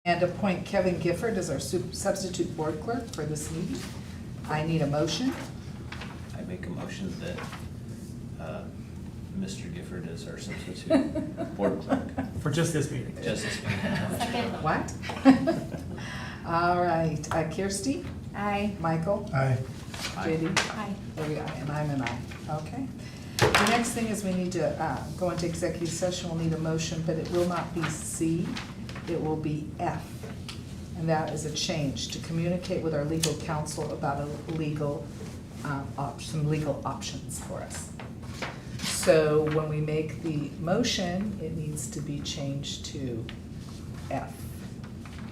And appoint Kevin Gifford as our substitute board clerk for this meeting. I need a motion. I make a motion that Mr. Gifford is our substitute board clerk. For just this meeting. Just this meeting. Second. What? All right, Kirsty, Aye. Michael, Aye. JD, Aye. Debbie, aye, and I'm an aye. Okay. The next thing is we need to go into executive session. We'll need a motion, but it will not be C, it will be F. And that is a change, to communicate with our legal counsel about a legal, some legal options for us. So when we make the motion, it needs to be changed to F.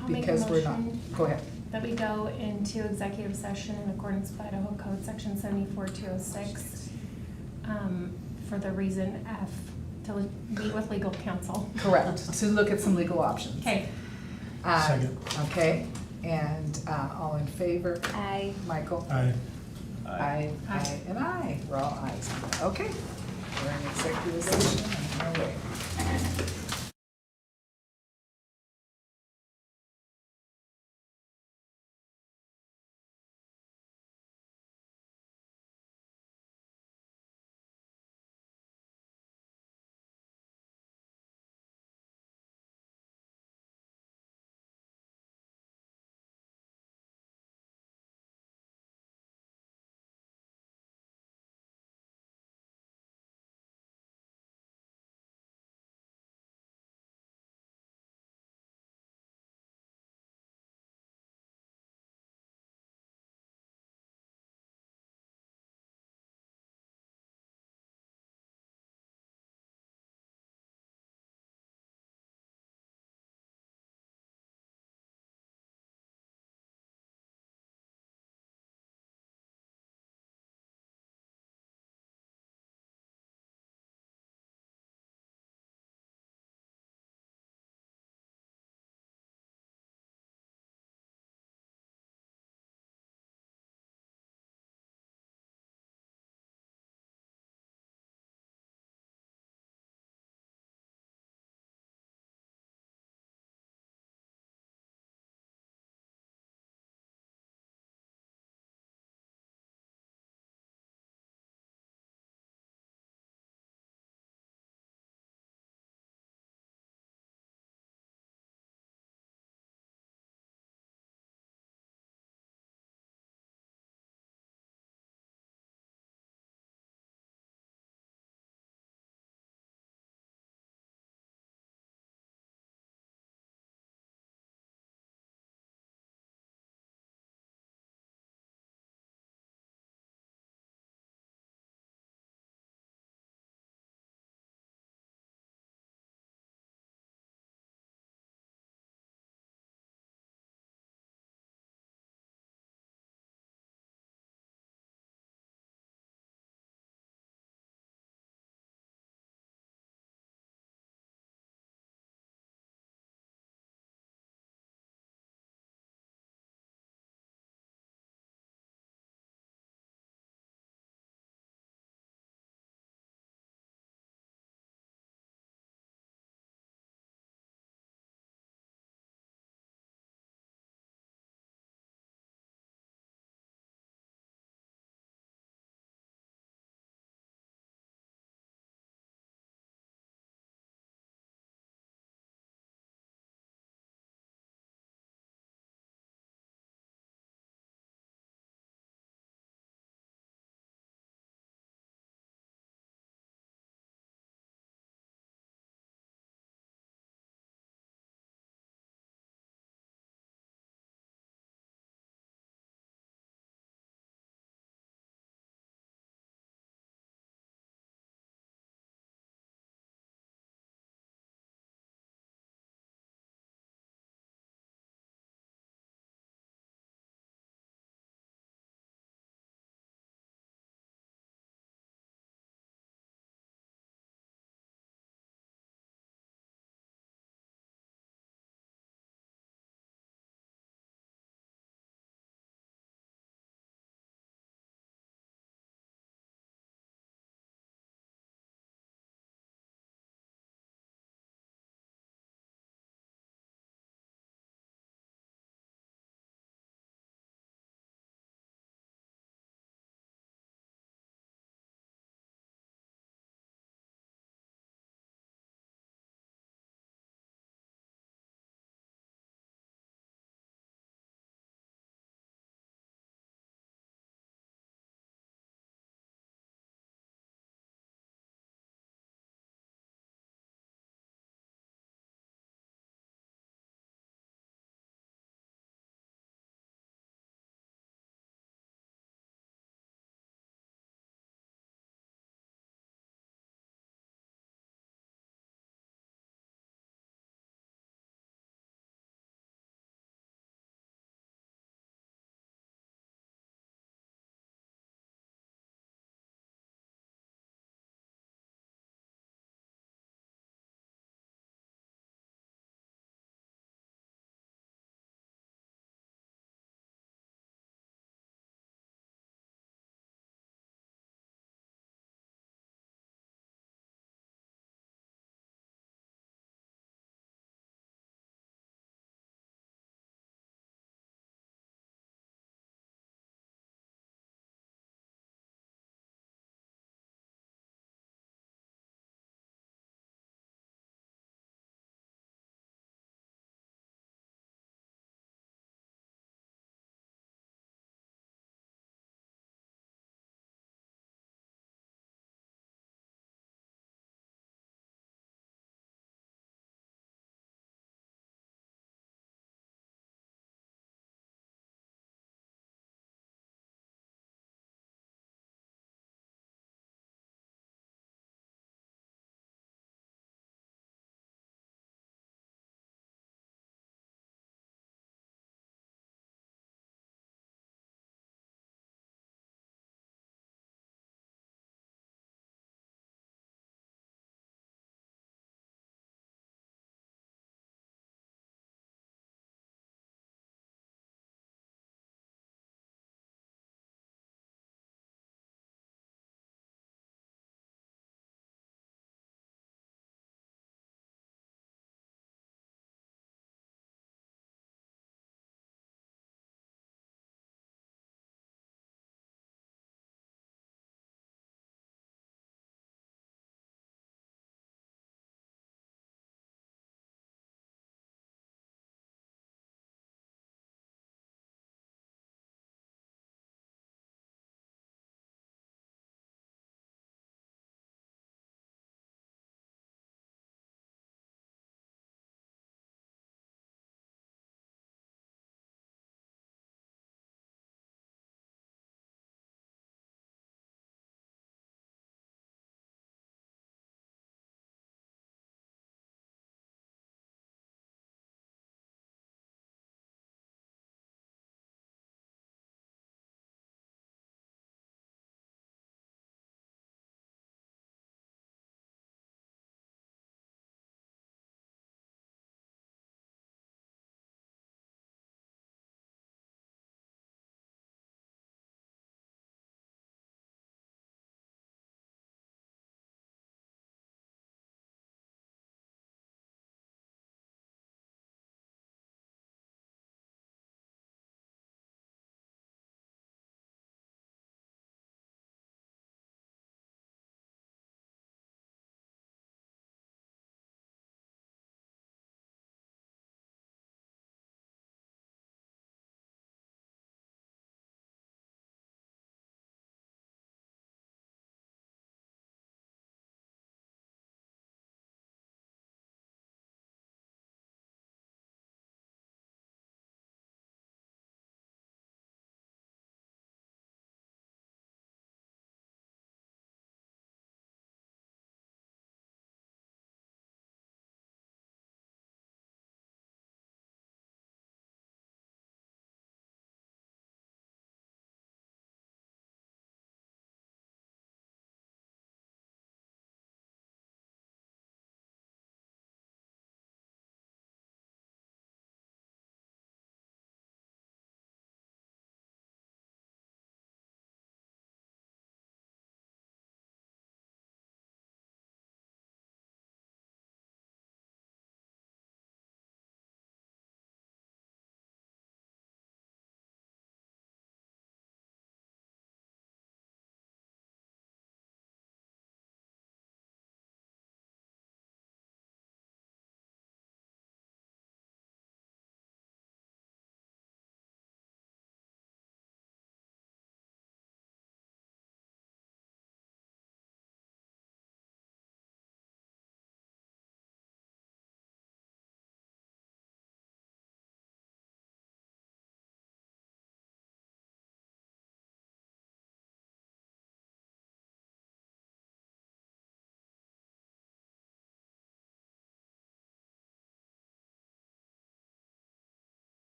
I'll make a Because we're not, motion go ahead. that we go into executive session in accordance with Idaho Code Section 74206 for the reason F, to meet with legal counsel. Correct, to look at some legal options. Okay. Second. Okay, and all in favor? Aye. Michael? Aye. Aye, aye, and aye. We're all ayes. Okay, we're in executive session. No way.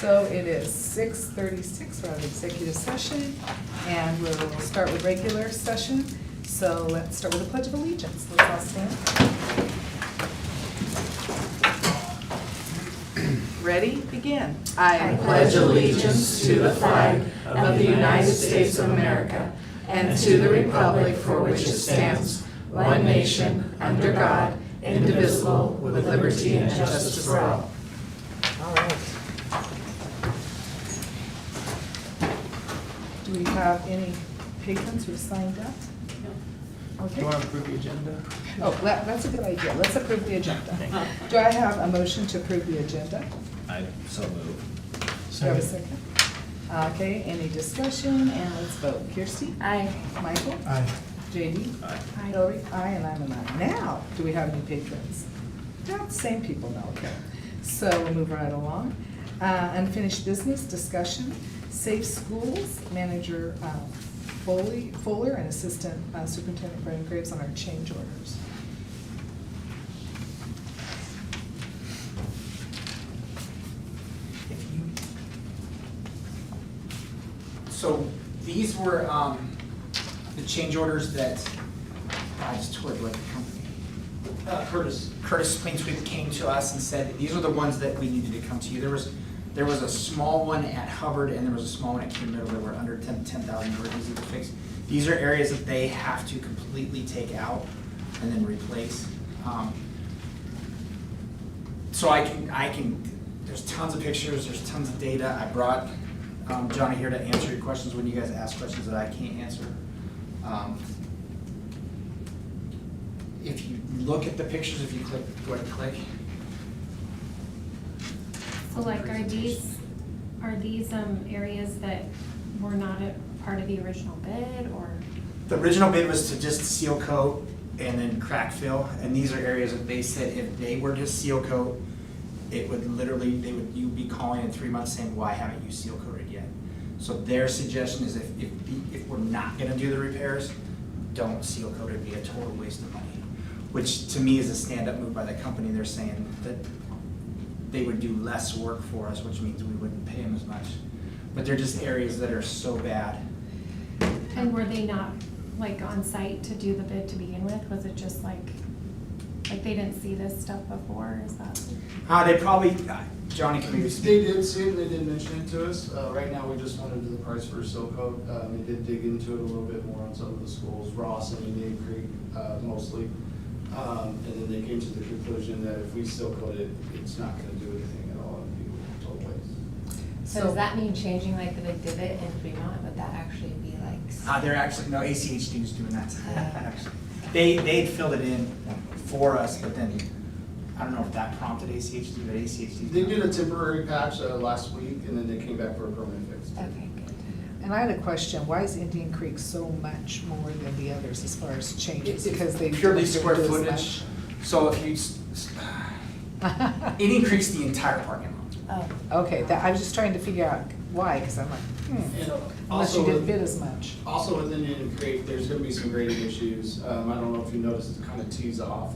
So it is 6:36, we're out of executive session, and we'll start with regular session. So let's start with the Pledge of Allegiance. Let's all stand. Ready? Begin. I pledge allegiance to the flag of the United States of America and to the republic for which it stands, one nation, under God, indivisible, with liberty and justice for all. All right. Do we have any patrons who signed up? Do Okay. you want to approve the agenda? Oh, that's a good idea. Let's approve the agenda. Do I have a motion to approve the agenda? I so move. Do I have a second? Okay, any discussion? And let's vote. Kirsty? Aye. Michael? Aye. JD? Aye. Hillary? Aye, and I'm an aye. Now, do we have any patrons? Not same people, no, okay. So we'll move right along. Unfinished business discussion, Safe Schools, Manager Fuller and Assistant Superintendent Brian Graves on our change orders. So these were the change orders that I just toured with the company. Curtis Plain Sweep came to us and said, these are the ones that we needed to come to you. There was a small one at Hubbard and there was a small one at Kuna Jt that were under 10,000 were easy to fix. These are areas that they have to completely take out and then replace. So I can, there's tons of pictures, there's tons of data. I brought Johnny here to answer your questions when you guys ask questions that I can't answer. If you look at the pictures, if you click, go ahead and click. So like, are these areas that were not a part of the original bid, or? The original bid was to just seal coat and then crack fill, and these are areas that they said if they were to seal coat, it would literally, you'd be calling in 3 months saying, why haven't you seal coated yet? So their suggestion is if we're not gonna do the repairs, don't seal coat, it'd be a total waste of money. Which to me is a stand-up move by the company. They're saying that they would do less work for us, which means we wouldn't pay them as much. But they're just areas that are so bad. And were they not like on site to do the bid to begin with? Was it just like they didn't see this stuff before, is that? They probably, Johnny can maybe They speak. did see it, and they did mention it to us. Right now, we just wanted to do the price for a seal coat. They did dig into it a little bit more on some of the schools, Ross and Indian Creek mostly. And then they came to the conclusion that if we seal coat it, it's not gonna do anything at all, it'd be a total waste. So does that mean changing like the big divot in Fremont? Would that actually be like? They're actually, no, ACHD is doing that. Actually, they'd filled it in for us, but then, I don't know if that prompted ACHD, but ACHD. They did a temporary patch last week, and then they came back for a permanent fix. Okay, good. And I had a question, why is Indian Creek so much more than the others as far as changes? Because they purely don't square do as footage. So if you, it increased the entire parking lot. Oh. Okay, I was just trying to figure out why, because I'm like, And unless you also didn't with- bid as much. Also with Indian Creek, there's gonna be some grading issues. I don't know if you noticed, it kind of tees off.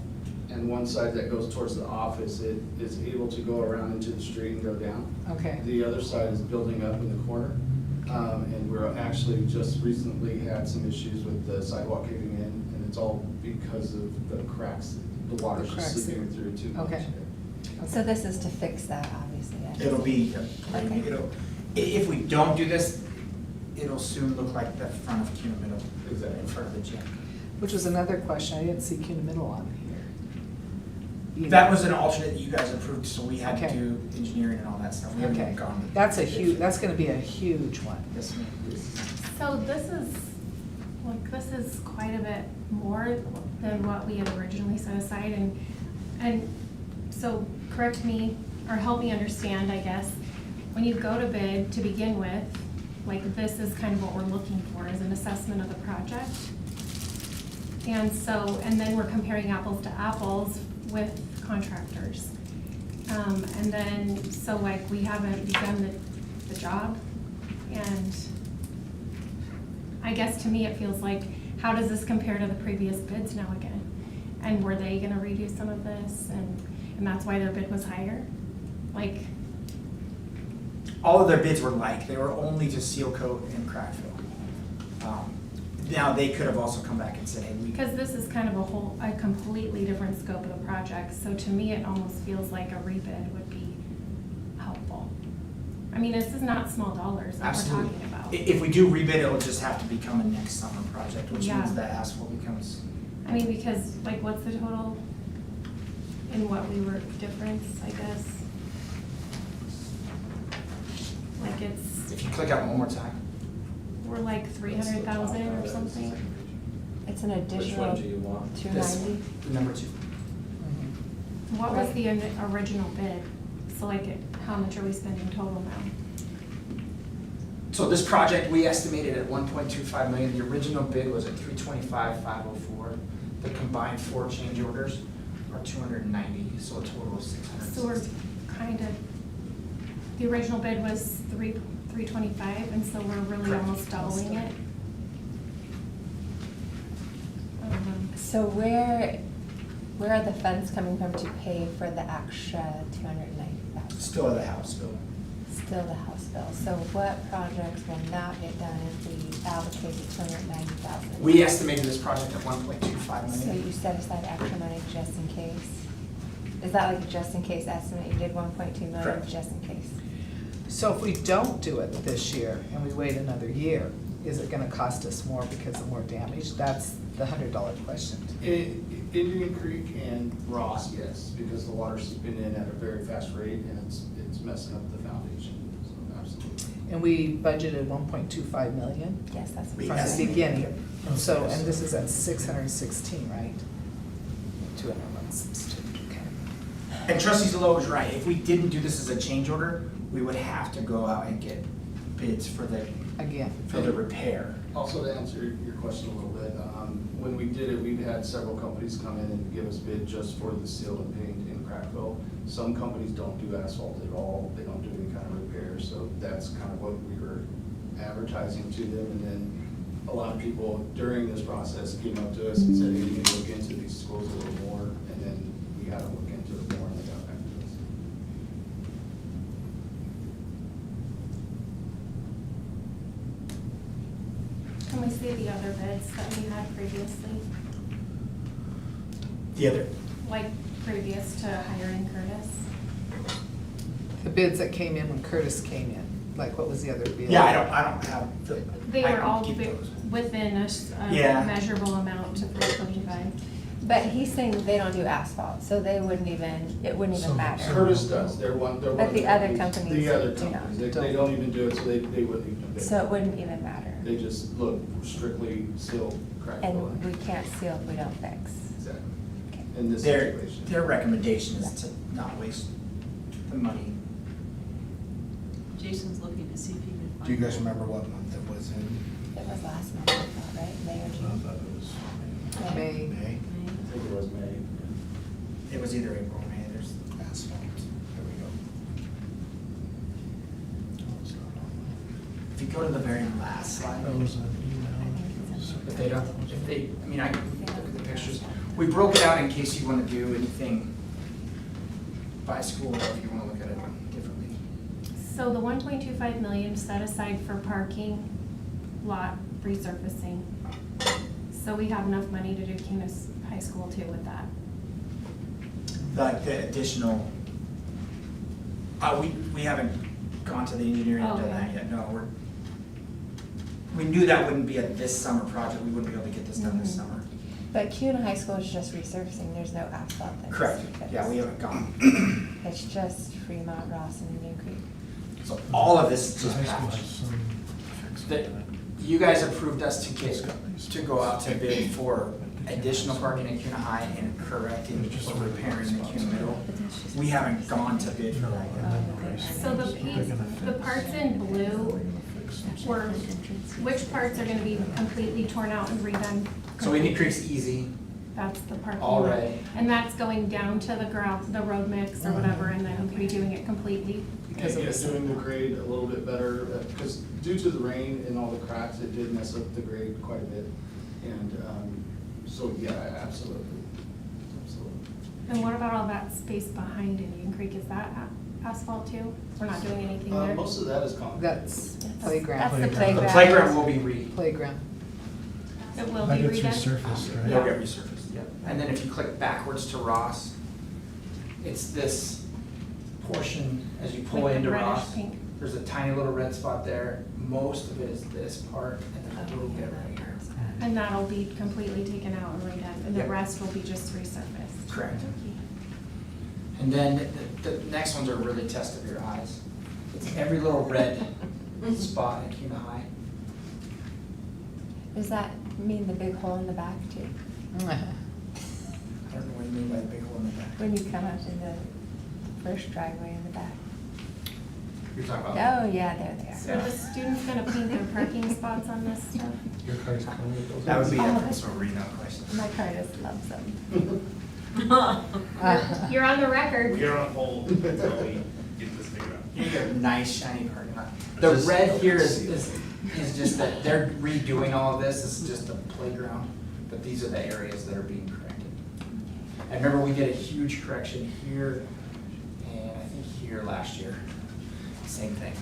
And one side that goes towards the office, it is able to go around into the street and go down. Okay, The other side is building up in the corner. And we're actually just recently had some issues with the sidewalk caving in, and it's all because of the cracks. The water's The just cracks seeping through too much. Okay. So this is to fix that, obviously. It'll be, Okay. if we don't do this, it'll soon look like the front of Kuna Middle. Exactly. In front of the gym. which was another question, I didn't see Kuna Middle on here. either. That was an alternate that you guys approved, so we had to Okay. do engineering and all that stuff. We haven't Okay, even gone. that's gonna be a huge one. Yes, ma'am. So this is quite a bit more than what we had originally set aside, and so correct me, or help me understand, I guess, when you go to bid to begin with, like this is kind of what we're looking for, is an assessment of the project. And so, and then we're comparing apples to apples with contractors. And then, so like, we haven't begun the job, and I guess to me, it feels like, how does this compare to the previous bids now again? And were they gonna redo some of this, and that's why their bid was higher? Like, all of their bids were like, they were only to seal coat and crack fill. Now, they could have also come back and said, hey, we. Because this is kind of a completely different scope of the project, so to me, it almost feels like a rebid would be helpful. I mean, this is not small dollars that we're Absolutely. talking about. If we do rebid, it'll just have to become a next summer project, which Yeah. means that asphalt becomes. I mean, because, like, what's the total in what we were, difference, I guess? Like, it's, If you click out one more time. we're like 300,000 or something. It's an additional Which one do you want? two This ninety. one, the number 2. What was Right. the original bid? So like, how much are we spending total now? So this project, we estimated at 1.25 million. The original bid was at 325,504. The combined 4 change orders are 290, so a total of 660. So we're kind of, the original bid was 325, and so we're really Correct. almost doubling it. I don't know. So where are the funds coming from to pay for the extra 290,000? Still at the house bill. Still the House bill. So what projects will not get done if we allocate the 290,000? We estimated this project at 1.25 So million. you set aside extra money just in case? Is that like a just in case estimate? You did 1.2 million Correct. just in case? So if we don't do it this year and we wait another year, is it gonna cost us more because of more damage? That's the $100 question. Indian Creek and Ross, yes, because the water's been in at a very fast rate and it's messing up the foundation, so absolutely. And we budgeted 1.25 million Yes, that's. We from the estimated. beginning. So, and this is at 616, right? 216, okay. And trustee Zillow was right. If we didn't do this as a change order, we would have to go out and get bids for the Again. repair. Also, to answer your question a little bit, when we did it, we've had several companies come in and give us bid just for the seal and paint and crack fill. Some companies don't do asphalt at all, they don't do any kind of repair, so that's kind of what we were advertising to them. And then a lot of people during this process came up to us and said, hey, you need to look into these schools a little more, and then we had to look into it more and they got back to us. Can we see the other bids that we had previously? The other, Like previous to hiring Curtis? The bids that came in when Curtis came in, like what was the other bid? yeah, I don't have the. They I were can all keep those. within a Yeah. measurable amount to 325. But he's saying that they don't do asphalt, so they wouldn't even, it wouldn't even matter. Curtis does, they're one But of the other companies The other do not. companies, they don't even do it, so they wouldn't even bid. So it wouldn't even matter. They just look strictly seal, crack fill. And we can't seal if we don't fix. Exactly, Okay. in this Their situation. recommendation is to not waste the money. Jason's looking to see if he can find. Do you guys remember what month it was in? It was last month, I thought, right? May or I June? thought it was May. May. I think it was May. It was either April or May, there's. Asphalt. There we go. Oh, it's not on If you go to the very last slide. there. That was an email. If they don't, if they, I mean, I can look at the pictures. We broke it out in case you want to do anything by school, or if you want to look at it differently. So the 1.25 million set aside for parking lot resurfacing. So we have enough money to do Kuna High School too with that. Like the additional, we haven't gone to the engineering and done that Okay. yet, no, we knew that wouldn't be a this summer project, we wouldn't be able to get this done this Mhm. summer. But Kuna High School is just resurfacing, there's no asphalt that needs Correct, to be fixed. yeah, we haven't gone. It's just Fremont, Ross, and Indian Creek. So all of this is The just high school patch. has some fixed That- to it. You guys approved us to go out to bid for additional parking at Kuna High and correcting or repairing the Kuna Middle. We haven't gone to bid for No, that and yet. then the rest So the is they're piece, gonna the fix. parts in blue They're gonna fix some were, stuff. which parts are gonna be completely torn out and redone? So Indian Creek's easy, That's the parking all lot. red. And that's going down to the ground, the road mix or whatever, and then redoing it completely? Because of Yeah, this. doing the grade a little bit better, because due to the rain and all the cracks, it did mess up the grade quite a bit. And, so, yeah, absolutely, absolutely. And what about all that space behind Indian Creek? Is that asphalt too? We're not doing anything there? Most of that is concrete. That's That's playground. the Playground. playground. The playground will be Playground. It will be I get redone? resurfaced, They'll right? get resurfaced, yep. And then if you click backwards to Ross, it's this portion, as you pull Like the into reddish Ross, pink. there's a tiny little red spot there. Most of it is this part, and then a little bit right here. And that'll be completely taken out and redone, and the Yep. rest will be just resurfaced? Correct. And then the next ones are really test of your eyes. It's every little red spot at Kuna High. Does that mean the big hole in the back too? I don't know what you mean by the big hole in the back. When you come up in the first driveway in the back? You're talking Oh, about? yeah, there they So are. the students gonna paint their parking spots on this stuff? Your car's coming with those. That would be a Oh. Principal Reno question. My car just loves them. You're on the record. We are on hold until we get this figured out. You get a nice shiny parking lot. The red here is just that they're redoing all of this, this is just the playground, but these are the areas that are being corrected. I remember we did a huge correction here, and I think here last year, same thing.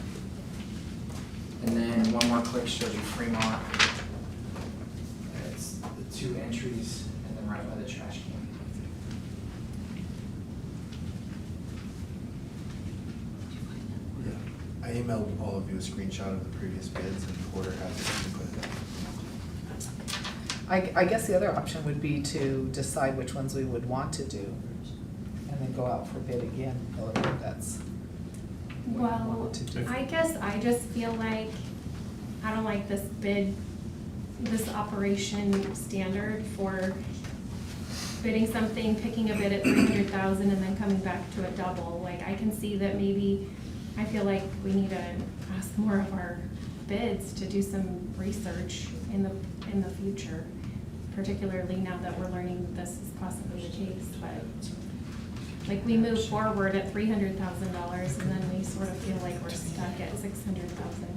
And then one more click shows you Fremont. It's the two entries, and then right by the trash can. I emailed all of you a screenshot of the previous bids and Porter has it. You can put it up. I guess the other option would be to decide which ones we would want to do, and then go out for bid again, Hillary, if that's what you Well, wanted to do. I guess I just feel like, I don't like this bid, this operation standard for bidding something, picking a bid at 300,000 and then coming back to a double. Like, I can see that maybe, I feel like we need to ask more of our bids to do some research in the future, particularly now that we're learning that this is possibly the case, but like, we move forward at $300,000 and then we sort of feel like we're stuck at 600,000.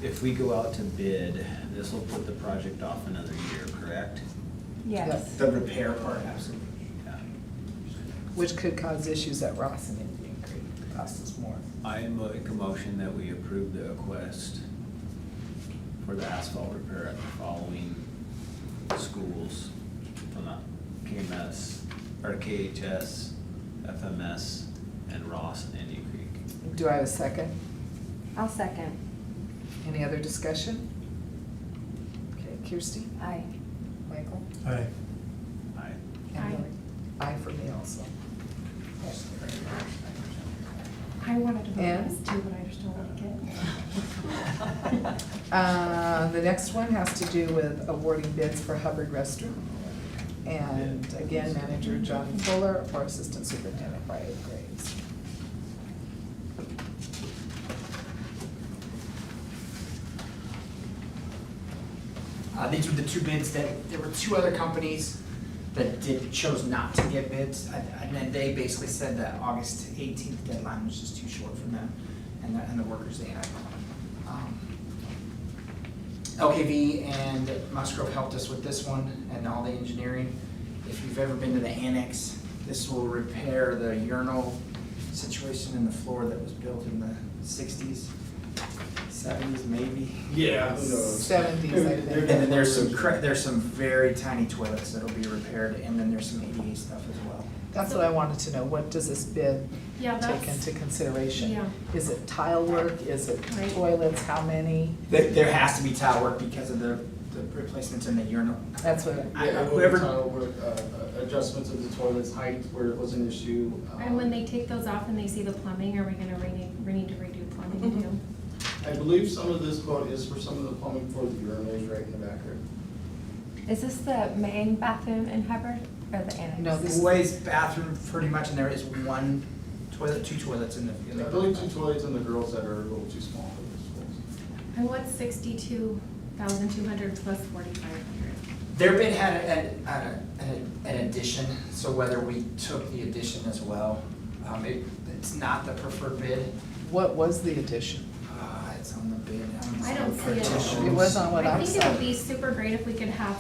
If we go out to bid, this will put the project off another year, correct? Yes. The repair part, absolutely. Yeah. Which could cause issues at Ross and Indian Creek, cost us more. I make a motion that we approve the request for the asphalt repair at the following schools from the KMS, or KHS, FMS, and Ross and Indian Creek. Do I have a second? I'll second. Any other discussion? Okay, Kirsty? Aye. Michael? Aye. Aye. And Aye. Hillary? Aye for me also. I wanted to vote And? yes too, but I just don't like it. The next one has to do with awarding bids for Hubbard Restroom. And again, manager John Fuller or assistant superintendent Brian Graves. These were the two bids that, there were two other companies that chose not to get bids. And then they basically said that August 18th deadline was just too short for them and the workers they had. LKV and Musgrove helped us with this one and all the engineering. If you've ever been to the annex, this will repair the urinal situation in the floor that was built in the 60s, 70s maybe. Yeah, who knows? 70s, I think. And then there's some very tiny toilets that'll be repaired, and then there's some ADA stuff as well. That's what I wanted to know. What does this bid Yeah, take that's, into consideration? yeah. Is it tile work? Is it Right. toilets? How many? There has to be tile work because of the replacements in the urinal. That's what, Yeah, Whoever- tile work, adjustments of the toilets, height where it was an issue. And when they take those off and they see the plumbing, are we gonna need to redo plumbing too? I believe some of this quote is for some of the plumbing for the urinals right in the back there. Is this the main bathroom in Hubbard or the annex? No, this- Boys' bathroom pretty much, and there is one toilet, two toilets in the. I believe two toilets and the girls that are a little too small for the schools. And what's 62,200 plus 4,500? Their bid had an addition, so whether we took the addition as well, it's not the preferred bid. what was the addition? It's on the bid. I don't see it. It was on what I I think it would saw. be super great if we could have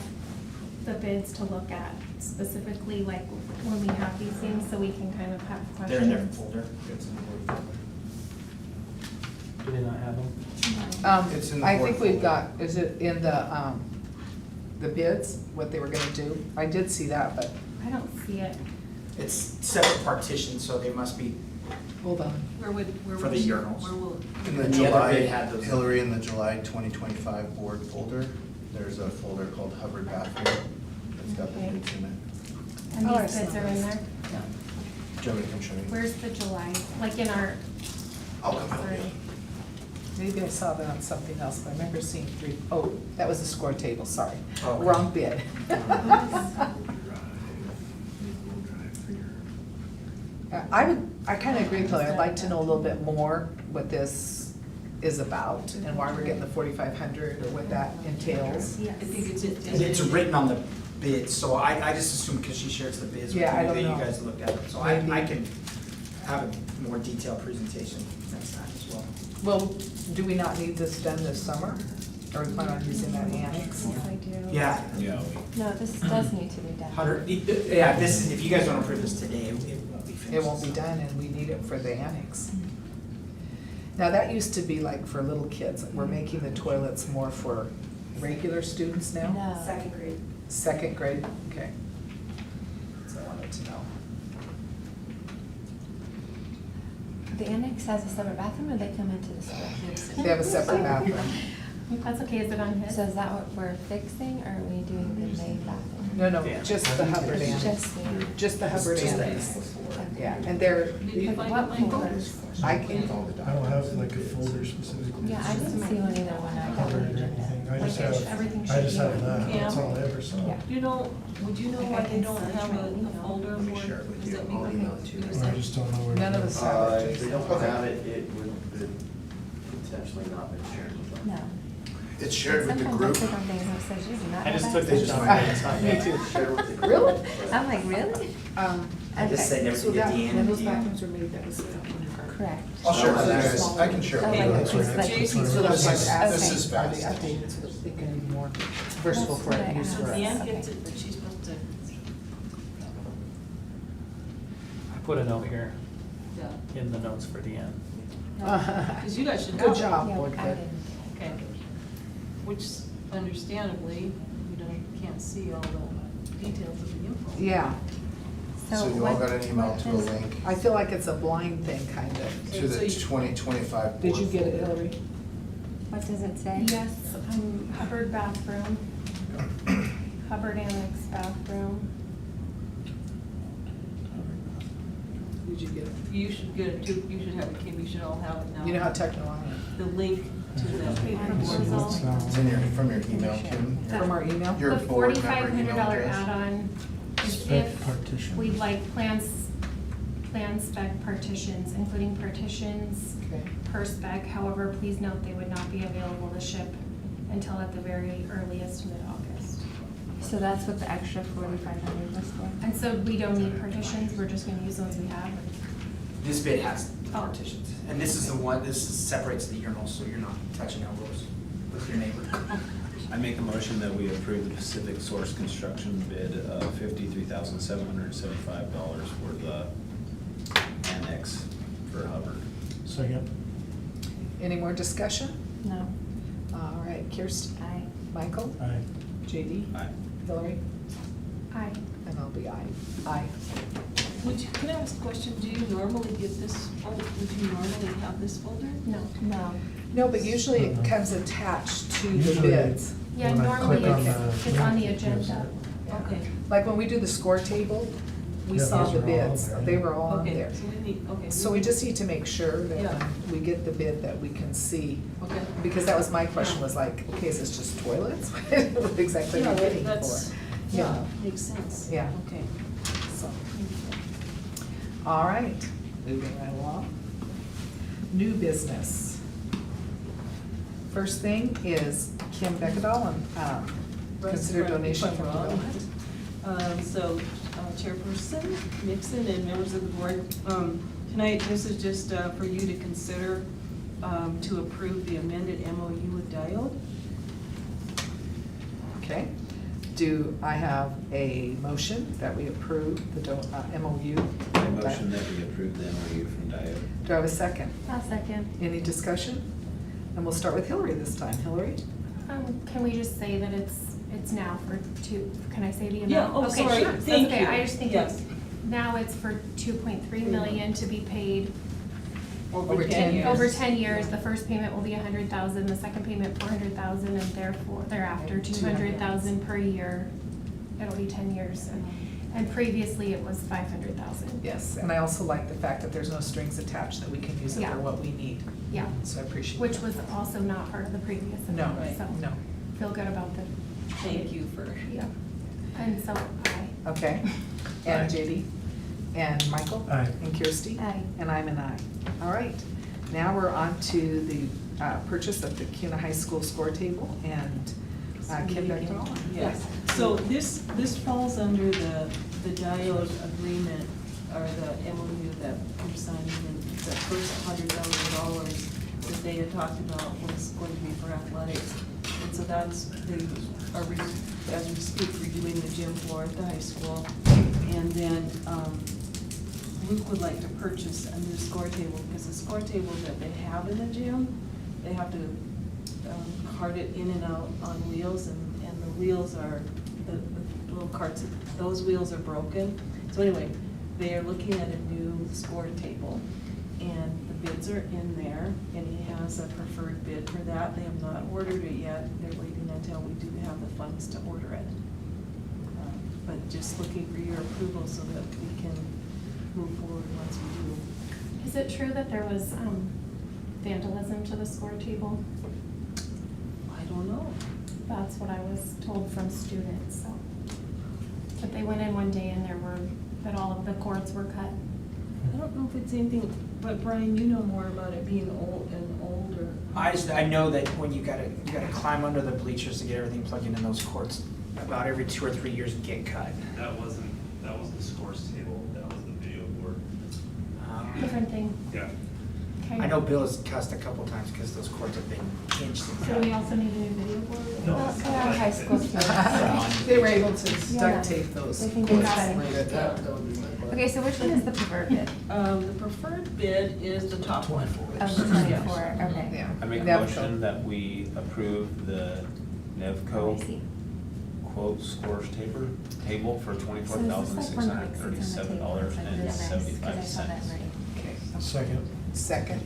the bids to look at specifically, like when we have these things, so we can kind of have questions. They're in their folder. It's in the board folder. Do they not have them? It's in the I board think we've folder. got, is it in the bids, what they were gonna do? I did see that, but, I don't see it. It's separate partitions, so they must be, hold on. Where would, For the urinals. Where will? In the And the other bid July, had those. Hillary, in the July 2025 board folder, there's a folder called Hubbard bathroom. It's got the Okay. bids in it. And Oh, I these bids saw are in this. there? Yeah. Do you want me to come show you? Where's the July, like in our, I'll come help sorry. you. Maybe I saw that on something else, but I remember seeing three. Oh, that was the score table, sorry. Oh, okay. Wrong bid. I kind of agree, Chloe, I'd like to know a little bit more what this is about and why we're getting the 4,500 or what that entails. Yes. I think it's. it's written on the bids, so I just assume because she shares the bids with Yeah, I you, don't that you know. guys looked at it. So Maybe. I can have a more detailed presentation next time as well. Well, do we not need this done this summer? Or we plan on using that annex? Yes, I do. Yeah. Yeah, No, this does need to be done. Yeah, this is, if you guys don't approve this today, it won't be finished. It won't be done and we need it for the annex. Now, that used to be like for little kids. We're making the toilets more for regular students now? No. Second grade. Second grade, okay. So I wanted to know. The annex has a separate bathroom, or they come into the school? They have a separate bathroom. That's okay, is it on his? So is that what we're fixing, or are we doing the main bathroom? No, no, just the Hubbard It's annex. just the. Just the Hubbard Just the annex. annex. Yeah, and they're, Did you find What it, Michael? folders? I can, I don't have like a folder specifically. Yeah, I didn't see one either when I got Covered or the agenda. anything. I just Like, have, everything I should just be have on that, Cam? that's all I ever saw. Yeah. You know, would you know Like I why they can don't search have my a email. folder? Let me for- share it with does you. that I'll make email a- it to you. does I that- just don't know where. none of to the go. savages. If they don't have it, it would potentially not been shared with them. No. It's shared with the Sometimes group. I click on things and it says you do not I have just took access. this down. Me too. Share with the group. Really? I'm like, really? I just said never So forget that, the when end. those bathrooms were made, that was that one. Correct. I'll share it with you So guys. small. I can share it Oh, with like, you. it's like- Jason's So that's why I was This asking, is are they fast. updated so that they can be more versatile for That's what I use for asked. us? Leanne Okay. gets it, but she's supposed to, I put a note here yeah, in the notes for Deanne. because you guys should know. Good job, Yeah, board I clerk. didn't. Okay. Which understandably, you can't see all the details of the info. Yeah, So you all what- got an email what to a is- link I feel like it's a blind thing, kind of. to the 2025 board. Did you get it, folder. Hillary? What does it say? Yes, Hubbard bathroom, Hubbard annex bathroom. Did you get it? You should get it too, you should have it, Kim, you should all have it now. You know how technical I am. The link to the. Proposal. It's in your, from your email, Kim. From our email? Your The board member $4,500 email address. add-on is Spec if partitions. we'd like plan spec partitions, including partitions Okay. per spec. However, please note they would not be available to ship until at the very earliest mid-August. So that's what the extra 4,500 was for? And so we don't need partitions, we're just gonna use the ones we have. This bid has Oh. partitions, and this is the one, separates the urinals, so you're not touching elbows with your neighbor. I make a motion that we approve the Pacific Source Construction bid of $53,775 for the annex for Hubbard. Second. Any more discussion? No. All right, Kirsten, Aye. Michael, Aye. JD, Aye. Hillary, Aye. and I'll be aye. Aye. Can I ask a question, do you normally get this, would you normally have this folder? No. No. No, but usually it comes attached to the Usually, bids. Yeah, when I normally click on it's on the link, it gives agenda. it. Okay. Like when we do the score table, we Yeah, saw those the are all on bids, there. they were all on Okay, there. so we need, okay. So we just need to make sure that Yeah. when we get the bid that we can see. Okay. Because that was my question, was like, okay, is this just toilets? What exactly are Yeah, you bidding for? that's, You yeah, know, makes sense. Yeah. Okay. so. All right, moving right along. New business. First thing is Kim Beckadall, consider donation from development. So, Chairperson Nixon and members of the board, tonight, this is just for you to consider to approve the amended MOU with Diode. Okay, Do I have a motion that we approve the MOU? I motion that we approve the MOU from Idaho. Do I have a second? I'll second. Any discussion? And we'll start with Hillary this time. Hillary? Can we just say that it's now for can I say the amount? Yeah, oh, Okay, sorry. sure. That's Thank okay. you. I just think Yes. now it's for 2.3 million to be paid Over 10 years. over 10 years. The first payment will be 100,000, the second payment 400,000, and therefore thereafter 200,000 per year. It'll be 10 years. And previously it was 500,000. Yes, and I also like the fact that there's no strings attached, that we can use it Yeah. for what we need. Yeah. So I appreciate Which that. was also not part of the previous No, amount, so no. feel good about the, Thank you for. yeah. And so, aye. Okay. And JD? And Michael? Aye. And Kirsty? Aye. And I'm an aye. All right. Now we're on to the purchase of the Kuna High School score table, and Kim Beckdahl. Yes, so this falls under the diode agreement, or the MOU that we're signing, and the first $100,000 that they had talked about was going to be for athletics. And so that's, they are, as we speak, redoing the gym floor at the high school. And then Luke would like to purchase a new score table, because the score table that they have in the gym, they have to cart it in and out on wheels, and the wheels are, the little carts, those wheels are broken. So anyway, they are looking at a new score table, and the bids are in there, and he has a preferred bid for that. They have not ordered it yet. They're waiting until we do have the funds to order it. But just looking for your approval so that we can move forward once we do. Is it true that there was vandalism to the score table? I don't know. That's what I was told from students, so. But they went in one day and that all of the cords were cut. I don't know if it's anything, but Brian, you know more about it being old and older. I know that when you gotta climb under the bleachers to get everything plugged into those courts, about every 2 or 3 years get cut. That wasn't the scores table, that was the video board. Different thing. Yeah. Okay. I know Bill has cussed a couple times because those cords have been pinched and So cut. we also need a new video board? No. Well, for our high school students. They were able to Yeah. duct tape those. They can cords. get that. That would be my question. Okay, so which one is the preferred bid? The preferred bid is the top one. Of the 24, okay. Yeah. I make a Nevco. motion that we approve the Oh, I Nevco see. quote scores table for $24,637.75. Okay. Second. Second.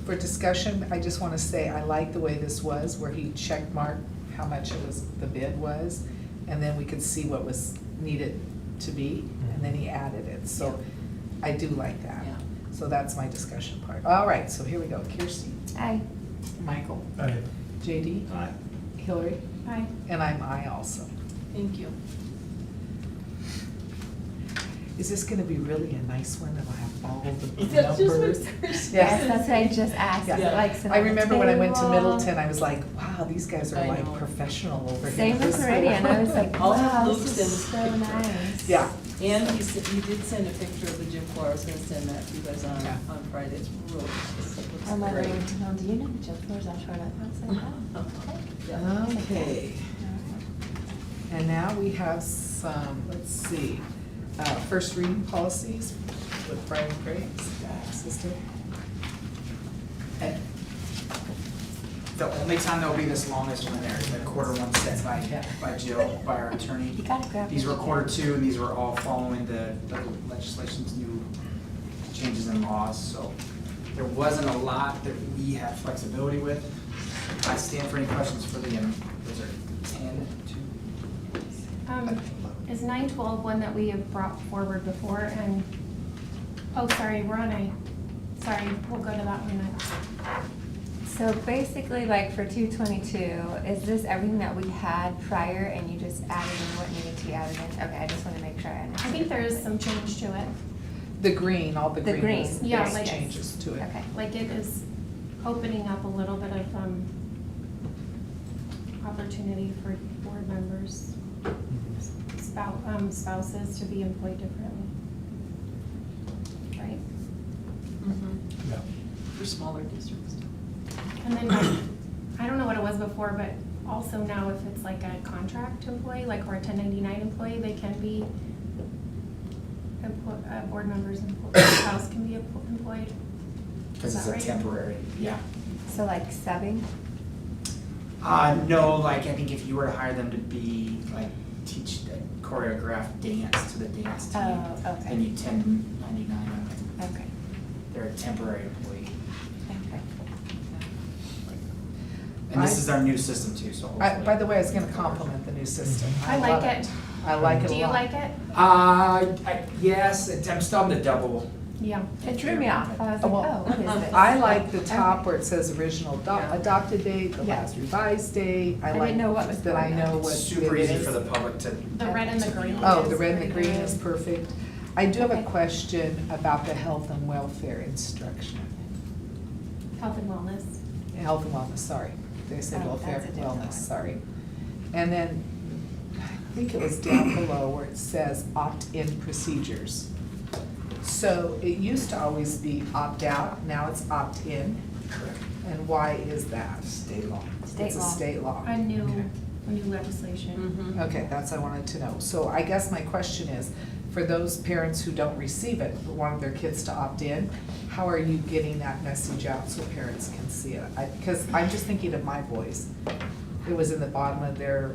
For discussion, I just want to say, I like the way this was, where he check marked how much the bid was, and then we could see what was needed to be, and then he added it. So I do like that. Yeah. So that's my discussion part. All right, so here we go. Kirsty, Aye. Michael, Aye. JD, Aye. Hillary, Aye. and I'm aye also. Thank you. Is this gonna be really a nice one that will have all the That's just what numbers? Thursday Yeah. Yes, that's what I just asked. Yeah. Is it like sit I on the remember when I went to table? Middleton, I was like, wow, these guys are I like know. professional over here. Same with Meridian, I was like, I'll have wow, Luke this send is us so pictures. nice. Yeah, And he did send a picture of the gym floor. I was gonna send that to you guys Yeah. on Friday. It's really nice. It looks Oh my great. God, well, do you know the gym floors all showed up? I was like, oh. Yeah. okay. And now we have some, let's see, first reading policies with Brian Craig, assistant. And the only time they'll be this long is when they're the quarter one set by Jill, by our attorney. You gotta grab These what were you quarter can. 2, and these were all following the legislation's new changes in laws, so there wasn't a lot that we had flexibility with. I stand for any questions for the, those are 10 to. Is 912 one that we have brought forward before, and, oh, sorry, we're on sorry, we'll go to that one next. So basically, like for 222, is this everything that we had prior and you just added in what needed to be added in? Okay, I just want to make sure I I understand. think there is some change to it. The green, all the The green green. is, Yeah, there's like- changes to it. Okay. Like it is opening up a little bit of opportunity for board members, spouses to be employed differently. Right? Mhm. Yeah. For smaller districts. And then, I don't know what it was before, but also now if it's like a contract employee, like or a 1099 employee, they can be, board members and spouse can be employed. Because Is it's that a right? temporary, yeah. So like subbing? No, like, I think if you were to hire them to be, like, teach the choreographed dance to the dance team. Oh, okay. Then you 1099 them. Okay. They're a temporary employee. Okay. And this is our new system too, so hopefully. By the way, I was gonna compliment the new system. I like love it. I like it a lot. Do you like it? Yes, I'm still on the double. Yeah. It threw me off. I was like, Well, oh, what is this? I like the top Okay. where it says original Yeah. adopted date, the Yeah. last revised date. I didn't like know what was that I going know on. what Super it easy is. for the public to. The red and the green. Oh, is the red and the very green good. is perfect. I do have a Okay. question about the health and welfare instruction. Health and wellness. Health and wellness, sorry. Did I say Oh, welfare, that's a different wellness, one. sorry. And then, I think it was down below where it says opt-in procedures. So it used to always be opt-out, now it's opt-in, Correct. and why is that? State law. State It's a law. state law. A new, Okay. a new legislation. Mhm. Okay, that's what I wanted to know. So I guess my question is, for those parents who don't receive it, but want their kids to opt in, how are you getting that message out so parents can see it? Because I'm just thinking of my boys. It was in the bottom of their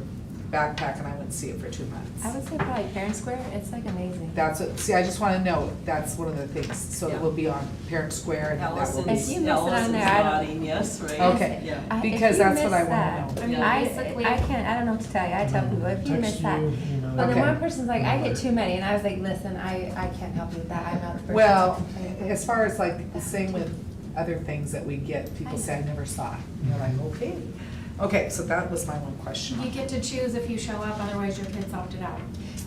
backpack and I wouldn't see it for 2 months. I would say probably Parent Square. It's like amazing. That's what, see, I just want to know, that's one of the things. So it Yeah. will be on Parent Square and that will Allison's, be. If you miss it on Allison's there, I don't- nodding yes, right? Okay. Yeah. If Because you that's what miss I wanna that- know. I mean, I basically- can't, I don't know what to tell you. I tell people, if you miss Text that. you, But then Okay. one person's like, I get too many, and I was like, listen, I can't help you with that. I'm not the person to Well, complain. as far as like, the same with other things that we get, people say, I never saw it. And you're like, okay. Okay, so that was my one question. You get to choose if you show up, otherwise your kid's opted out.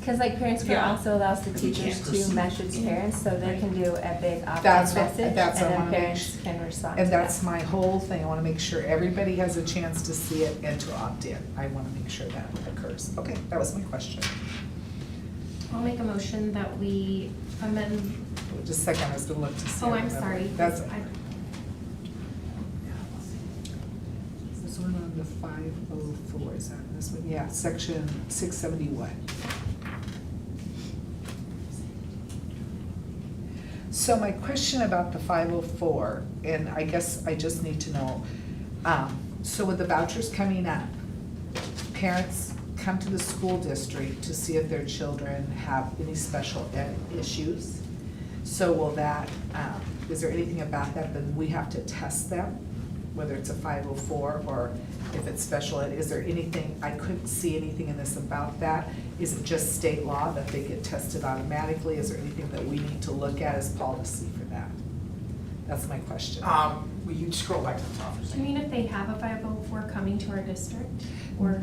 Cause like Parent Square Yeah. also allows the But you teachers can't to proceed. message parents, so they can do a big opt-in That's what- message, and that's what I then wanna make parents su- can respond to And that. that's my whole thing, I wanna make sure everybody has a chance to see it and to opt in. I wanna make sure that occurs. Okay, that was my question. I'll make a motion that we amend, Just a second, I was gonna look to see. oh, I I'm remember. sorry. That's, I- this one on the 504, is that this one? Yeah, section 671. So my question about the 504, and I guess I just need to know, so with the vouchers coming up, parents come to the school district to see if their children have any special ed issues. So will that, is there anything about that that we have to test them, whether it's a 504 or if it's special ed? Is there anything, I couldn't see anything in this about that. Is it just state law that they get tested automatically? Is there anything that we need to look at as policy for that? That's my question. Will you scroll back to the top for a Do you second? mean if they have a 504 coming to our district, or?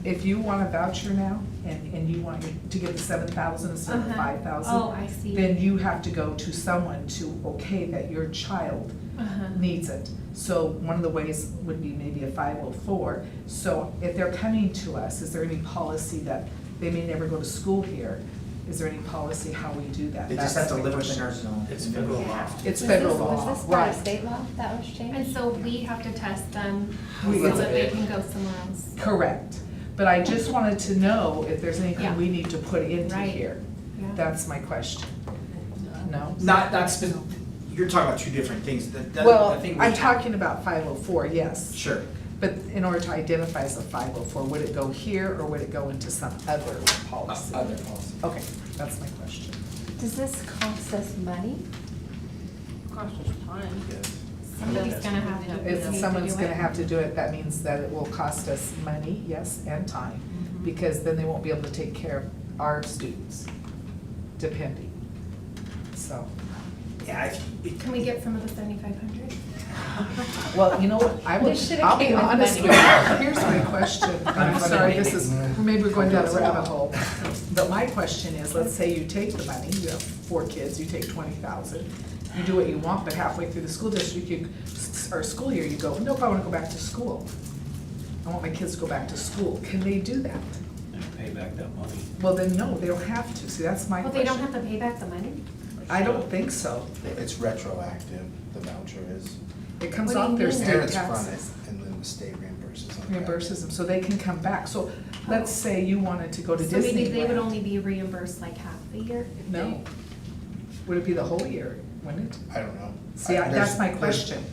If you want a voucher now, and you want to get the 7,000 instead of the Uh-huh. 5,000. Oh, I see. Then you have to go to someone to okay that your child Uh-huh. needs it. So one of the ways would be maybe a 504. So if they're coming to us, is there any policy that they may never go to school here? Is there any policy how we do that? They just have to That's my live within question. our zone. It's federal law. It's Was federal this- law, Was this part of right. state law that was changed? And so we have to test them We- so it's a that they bit. can go somewhere else. Correct. But I just wanted to know if there's anything Yeah. we need to put into Right. here. Yeah. That's my question. No? Not, you're talking about two different things. The Well, thing we I'm have- talking about 504, yes. Sure. But in order to identify as a 504, would it go here or would it go into some other policy? Other policy. Okay, that's my question. Does this cost us money? Cost us time. Somebody's gonna have to. If need to someone's do gonna it. have to do it, that means that it will cost us money, yes, and time, because then they won't be able to take care of our students, depending. So, Yeah, Can we get some of the 7,500? well, you know what, This should've I'll be came with honest with money. you, here's my question, and I'm sorry, this is, maybe we're going down a rabbit hole. But my question is, let's say you take the money, you have 4 kids, you take 20,000, you do what you want, but halfway through the school district, or school year, you go, nope, I wanna go back to school. I want my kids to go back to school, can they do that? And pay back that money. Well, then, no, they don't have to, see, that's my Well, question. they don't have to pay back the money? I don't think so, It's retroactive, the voucher is. it comes What do you off their mean? state Parents fund it, taxes. and then the state reimburses reimburses them, so they can come back. So let's say you wanted to go to Disneyland. So maybe they would only be reimbursed like half the year? No. Would it be the whole year, wouldn't it? I don't know. See, that's my question.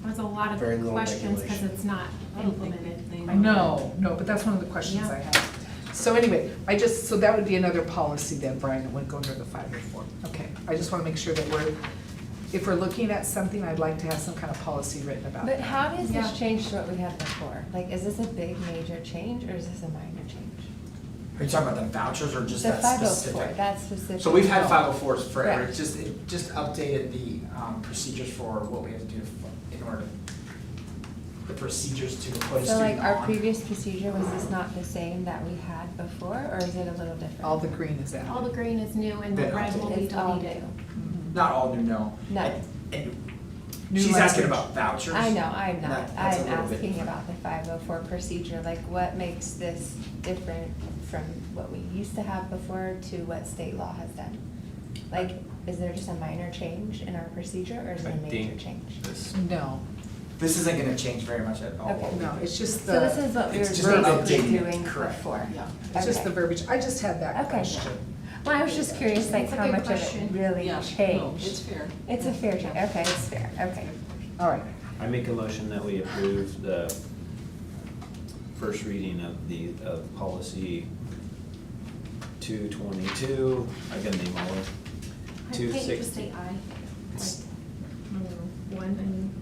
There's a lot of Very little questions because regulation. it's not I don't think implemented. they- I know, no, but that's one of the questions I have. So anyway, so that would be another policy then, Brian, that would go under the 504. Okay, I just wanna make sure that if we're looking at something, I'd like to have some kind of policy written about But that. how does Yeah. this change to what we had before? Like, is this a big major change or is this a minor change? Are you talking about the vouchers or just The that 504, specific? that's specific. So we've had 504s forever, Correct. it just updated the procedures for what we have to do in order, the procedures to put a So like student our on. previous procedure, was this not the same that we had before, or is it a little different? All the green is out. All the green is new and the Then red will be It's all deleted. new. Not all new, no. No. And New she's asking language. about vouchers. I know, I'm not, That's a I'm little bit asking different. about the 504 procedure, like what makes this different from what we used to have before to what state law has done? Like, is there just a minor change in our procedure, or is it I a major think change? this, No, This isn't gonna change very much at all. Okay. no, it's just So this the, is what we were It's just basically updating it, doing correct. before? yeah, it's just the Okay. verbiage. I just had that Okay. question. Well, I was just curious, like, It's a how good much of it question. really Yeah, no, changed? it's fair. It's a fair change, okay, it's fair, okay. All right, I make a motion that we approve the first reading of policy 222, I got a name all of I think just 260. say I. Like, one, I mean.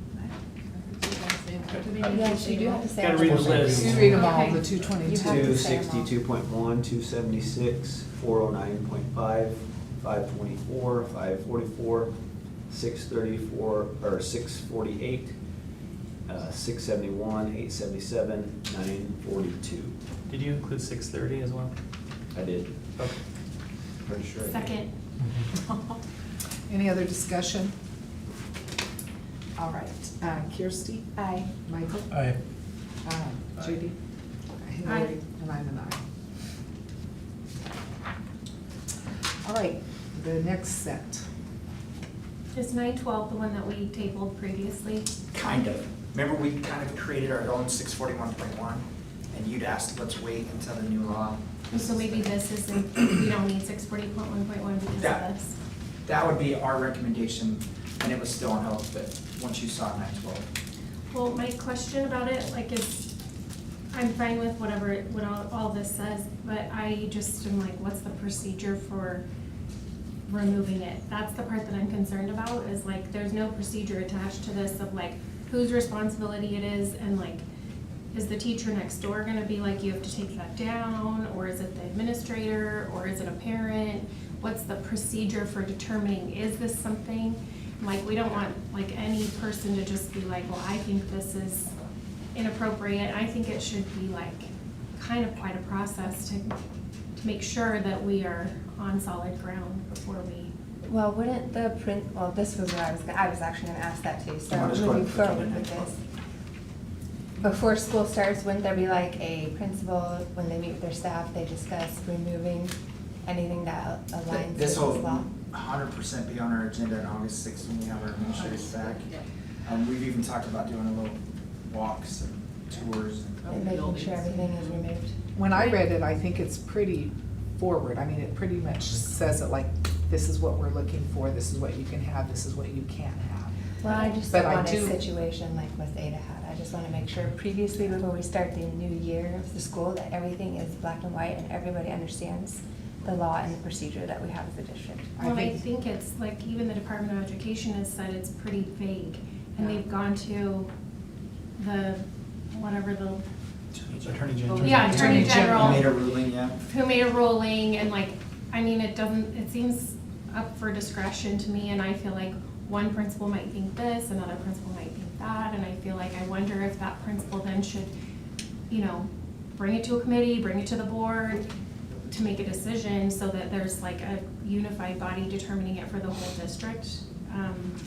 Do they need Yes, to you say do all? have to say. Gotta all read of the them. list. you read them all, Okay. the You 222. have to say 'em all. 262.1, 276, 409.5, 524, 544, 634, or 648, 671, 877, 942. Did you include 6:30 as well? I did. Okay. Pretty sure I did. Second. Any other discussion? All right, Kirsty, Aye. Michael, Aye. Judy, Hillary, and I'm an aye. All right, the next set. Is 912 the one that we tabled previously? Kind of. Remember, we kind of created our own 641.1, and you'd asked, let's wait until the new law. And so maybe this isn't, we don't need 640.1.1 because That- of this. That would be our recommendation, and it was still on health, but once you saw 912. Well, my question about it, like, is, I'm fine with what all this says, but I just am like, what's the procedure for removing it? That's the part that I'm concerned about, is like, there's no procedure attached to this of like, whose responsibility it is, and like, is the teacher next door gonna be like, you have to take that down, or is it the administrator, or is it a parent? What's the procedure for determining, is this something? Like, we don't want like any person to just be like, well, I think this is inappropriate. I think it should be like, kind of quite a process to make sure that we are on solid ground before we. Well, wouldn't well, this was what I was actually gonna ask that too, so I'll just go ahead moving and put it forward in with next this. Before school starts, wouldn't there be like a principal, when they meet with their staff, they discuss removing anything that aligns with This this will law? 100% be on our agenda on August 6th when we have our administrators back. Yeah. We've even talked about doing a little walks and tours and. And making sure everything is removed? When I read it, I think it's pretty forward. I mean, it pretty much says it like, this is what we're looking for, this is what you can have, this is what you can't have. Well, I just But don't I want a do- situation like what Ada had. I just wanna make sure previously, before we start the new year of the school, that everything is black and white and everybody understands the law and the procedure that we have as a district. Well, I think it's like, even the Department of Education has said it's pretty vague, and they've gone to the, whatever the, Attorney General. yeah, Attorney General. Made a ruling, yeah. Who made a ruling, and like, I mean, it seems up for discretion to me, and I feel like one principal might think this, another principal might think that, and I feel like, I wonder if that principal then should, you know, bring it to a committee, bring it to the board to make a decision, so that there's like a unified body determining it for the whole district,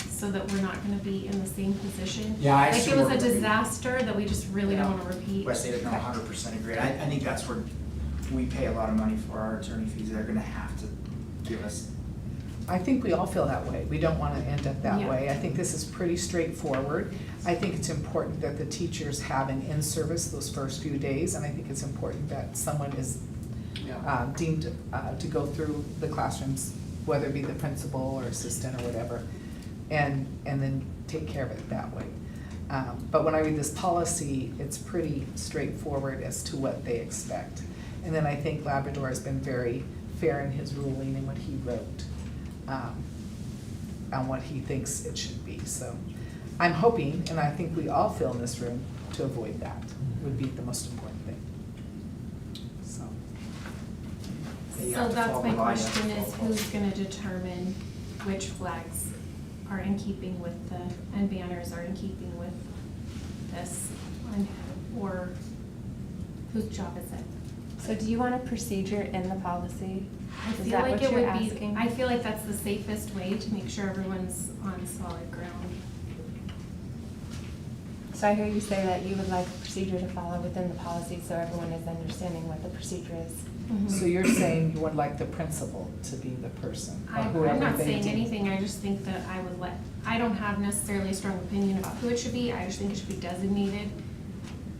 so that we're not gonna be in the same position. Yeah, I Like, see it was where a we're going. disaster that we just really don't wanna repeat. West Ada, no, 100% agree. I think that's where we pay a lot of money for our attorney fees. They're gonna have to give us I think we all feel that way. We don't want to end up that Yeah. way. I think this is pretty straightforward. I think it's important that the teachers have an in-service those first few days, and I think it's important that someone is deemed to go through the classrooms, whether it be the principal or assistant or whatever, and then take care of it that way. But when I read this policy, it's pretty straightforward as to what they expect. And then I think Labrador has been very fair in his ruling and what he wrote on what he thinks it should be. So I'm hoping, and I think we all feel in this room, to avoid that would be the most important thing. So. You So have to that's follow my the law, you have to question is, follow who's gonna determine which flags are in keeping with and banners are in keeping with this, or whose job is it? So do you want a procedure in the policy? I Is feel that like what it you're would be, asking? I feel like that's the safest way to make sure everyone's on solid ground. So I hear you say that you would like a procedure to follow within the policy so everyone is understanding what the procedure is. So you're saying you would like the principal to be the person, or I'm whoever not they saying deem. anything, I just think that I don't have necessarily a strong opinion about who it should be, I just think it should be designated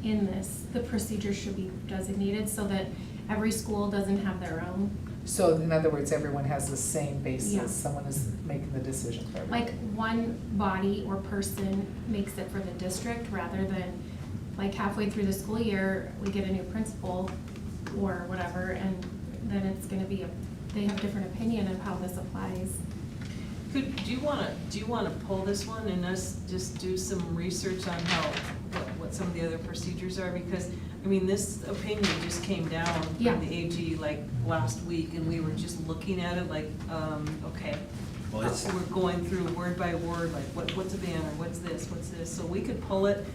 in this. The procedure should be designated so that every school doesn't have their own. So in other words, everyone has the same basis, Yeah. someone is making the decision for everyone. Like one body or person makes it for the district rather than like halfway through the school year, we get a new principal or whatever, and then it's gonna be they have different opinion of how this applies. Do you wanna pull this one and us just do some research on what some of the other procedures are? Because, I mean, this opinion just came down Yeah. from the AG like last week, and we were just looking at it like, okay. Well, it's- We're going through word by word, like what's a banner, what's this, so we could pull it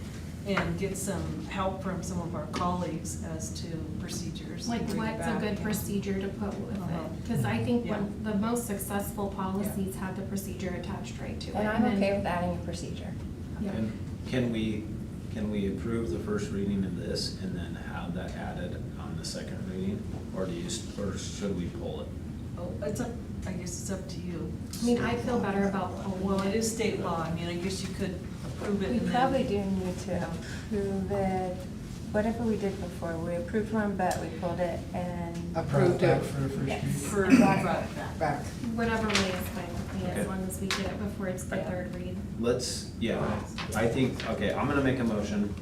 and get some help from some of our colleagues as to procedures. Like and bring it what's a back, good yeah. procedure to put with Uh-huh. it? Cause I think Yeah. when the most successful policies have the procedure attached right to it. And I'm then- okay with adding a procedure. Yeah. And can we approve the first reading of this and then have that added on the second reading? Or or should we pull it? Oh, I guess it's up to you. I mean, I feel better about Well, it is state law, I mean, I guess you could approve it We and then. probably do need to approve it, whatever we did before. We approved one, but we pulled it and. Approved Back it. for a first Yes. reading. For, Brought it right. Back. whatever way is fine with me, as Okay. long as we get it before it's the Yeah. third read. I think, okay, I'm gonna make a motion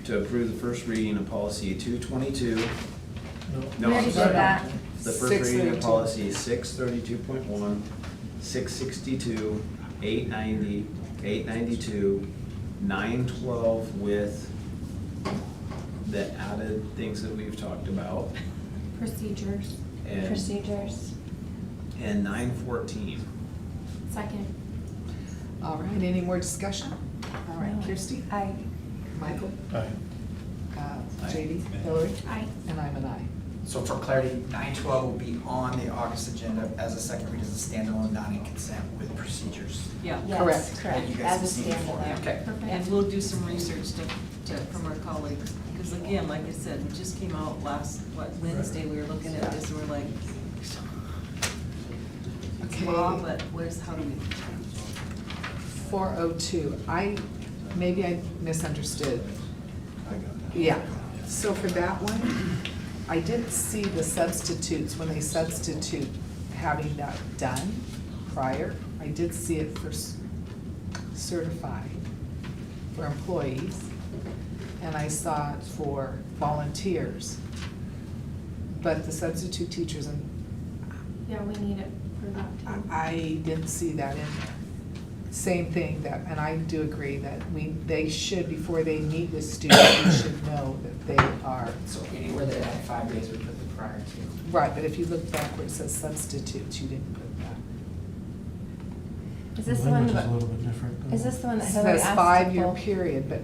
to approve the first reading of policy 222. No, We I'm already sorry. did that. The first reading of 632. policy 632.1, 662, 890, 892, 912 with the added things that we've talked about, Procedures. and, Procedures. and 914. Second. All right, any more discussion? All right, No. Kirsty? Aye. Michael? Aye. JD? Hillary? Aye. And I'm an aye. So for clarity, 912 will be on the August agenda as a second read, as a standalone, not in consent with procedures. Yeah. Yes, Correct. correct, You guys as a have seen before. standalone. Okay. And Perfect. we'll do some research from our colleagues, because again, like I said, it just came out Wednesday, we were looking at this, and we're like, it's Okay. law, but how do we? 402, maybe I misunderstood. Yeah, so for that one, I didn't see the substitutes, when they substitute having that done prior. I did see it for certified for employees, and I saw it for volunteers. But the substitute teachers, and Yeah, we need it for that too. I didn't see that in there. Same thing and I do agree that they should, before they meet with students, we should know that they are. So anywhere that had 5 days, we put the prior to. Right, but if you look back where it says substitutes, you didn't put that. Is this the one, language is a little bit different. is this the one It that Hillary says asked to 5-year pull? period, but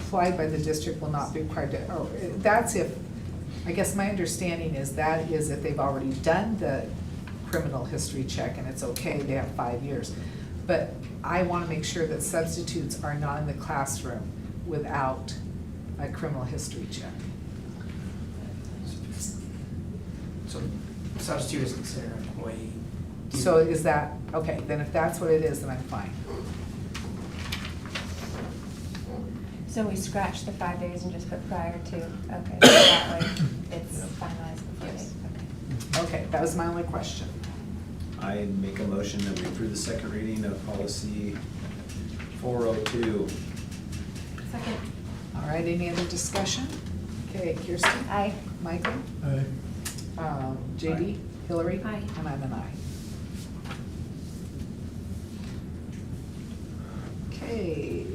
applied by the district will not be required to, that's if, I guess my understanding is that is if they've already done the criminal history check and it's okay, they have 5 years. But I want to make sure that substitutes are not in the classroom without a criminal history check. So substitute is considered an employee So is that, okay, then if that's what it is, then I'm fine. So we scratch the 5 days and just put prior to, okay, so that way it's finalized before they, okay. Okay, that was my only question. I make a motion that we approve the second reading of policy 402. Second. All right, any other discussion? Okay, Kirsten? Aye. Michael? Aye. JD? Hillary? Aye. And I'm an aye. Okay,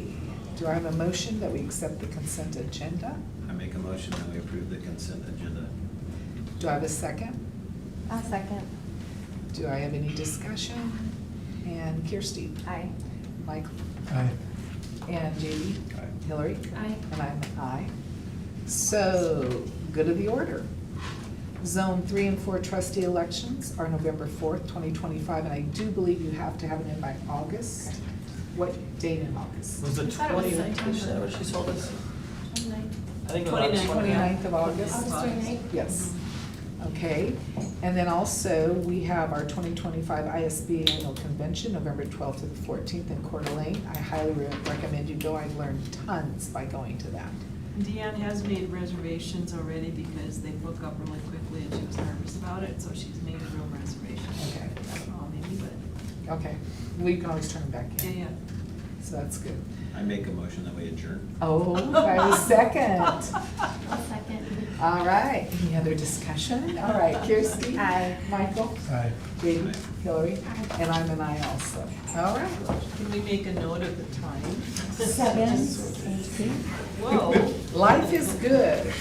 do I have a motion that we accept the consent agenda? I make a motion that we approve the consent agenda. Do I have a second? I'll second. Do I have any discussion? And Kirsty? Aye. Michael? Aye. And JD? Aye. Hillary? Aye. And I'm an aye. So, good of the order. Zone 3 and 4 trustee elections are November 4th, 2025, and I do believe you have to have it in by August. What date in August? Was it I thought it was 20th? September. Is that what she told us? 29th. I think it was August 29th of August? August 29th? Yes. Okay, and then also, we have our 2025 ISB Annual Convention, November 12th to the 14th in Coeur d'Alene. I highly recommend you go. I've learned tons by going to that. Deanne has made reservations already because they book up really quickly and she was nervous about it, so she's made a room reservation. Okay. I don't know, maybe, but, Okay, we can always turn them back yeah, in. yeah. So that's good. I make a motion that we adjourn. Oh, I have a second. I'll second. All right, any other discussion? All right, Kirsty? Aye. Michael? Aye. Katie? Aye. Hillary? Aye. And I'm an aye also. All right. Can we make a note of the time? 7:18. Whoa. Life is good.